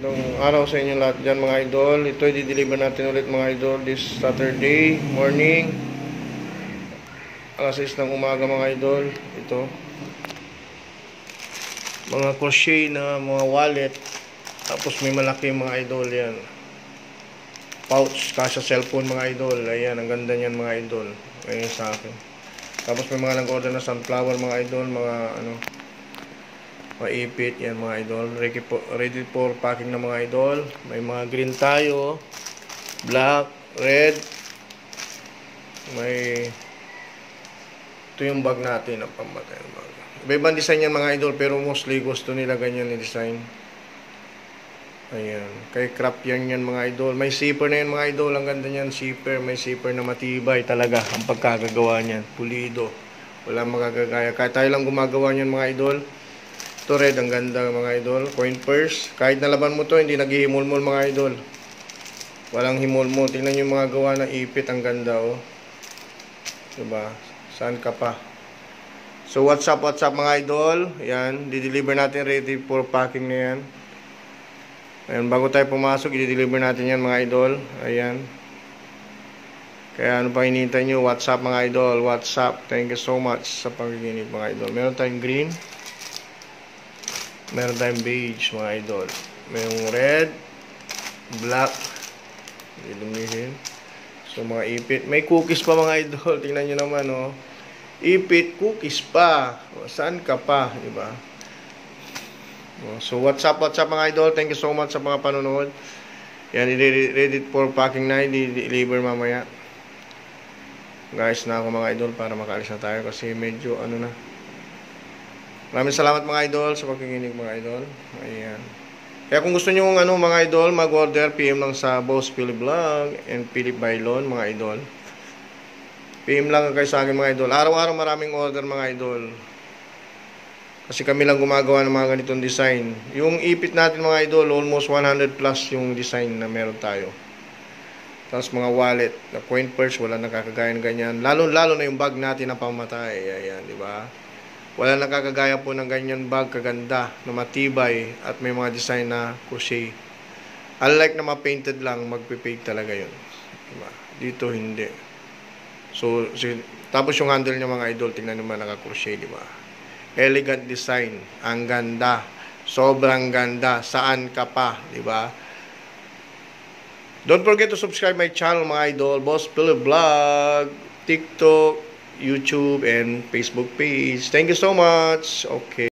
Magandang araw sa inyo lahat dyan mga idol. Ito i-deliver natin ulit mga idol this Saturday morning. Alas 6 ng umaga mga idol. Ito. Mga crochet na mga wallet. Tapos may malaki mga idol yan. Pouch, kasya cellphone mga idol. Ayan, ang ganda niyan mga idol. Ayan sa akin. Tapos may mga nag-order na sunflower mga idol. Mga maipit yan mga idol, ready for packing na mga idol. May mga green tayo, black, red, may ito yung bag natin ang pambatay ng bag. Iba-ibang design yan mga idol, pero mostly gusto nila ganyan yung design. Ayan, kay craft yan mga idol. May zipper na yan mga idol, ang ganda niyan, zipper. May zipper na matibay talaga ang pagkagagawa niyan, pulido, walang magagagaya. Kahit tayo lang gumagawa niyan mga idol. Ito red, ang ganda mga idol. Coin purse. Kahit nalaban mo to, hindi naghihimulmul mga idol. Walang himulmul. Tingnan yung mga gawa na ipit. Ang ganda oh. Diba? Saan ka pa? So what's up mga idol. Ayan. Di-deliver natin. Ready for packing na yan. Ayan. Bago tayo pumasok, i-deliver natin yan mga idol. Ayan. Kaya ano pa hinihintay nyo? What's up mga idol. What's up. Thank you so much sa pakikinig mga idol. Meron tayong green. Meron tayong beige mga idol. Mayroong red, black, ilumihin. So mga ipit. May cookies pa mga idol. Tingnan nyo naman oh. Ipit, cookies pa. O, saan ka pa? Diba? So what's up mga idol. Thank you so much sa mga panonood. Yan, ready for packing na. I-deliver mamaya. Guys na ako mga idol para makaalis na tayo. Kasi medyo ano na. Maraming salamat mga idol sa pagkikinig mga idol. Ayan. Kaya kung gusto nyo mga idol, mag-order, PM lang sa Boss Philip Vlog and Philip Bailon mga idol. PM lang kayo sa akin mga idol. Araw-araw maraming order mga idol. Kasi kami lang gumagawa ng mga ganitong design. Yung ipit natin mga idol, almost 100 plus yung design na meron tayo. Tapos mga wallet, na coin purse, wala nakakagaya ng ganyan. Lalo na yung bag natin na pamatay. Ayan, di ba? Wala nakakagaya po ng ganyan bag kaganda na matibay at may mga design na crochet. Unlike na ma-painted lang, magpe-fake talaga yun. Diba? Dito hindi. So, tapos yung handle niya mga idol, tingnan naman naka-crochet, diba? Elegant design. Ang ganda. Sobrang ganda. Saan ka pa, diba? Don't forget to subscribe my channel mga idol. Boss Philip Vlog, TikTok, YouTube and Facebook page. Thank you so much. Okay.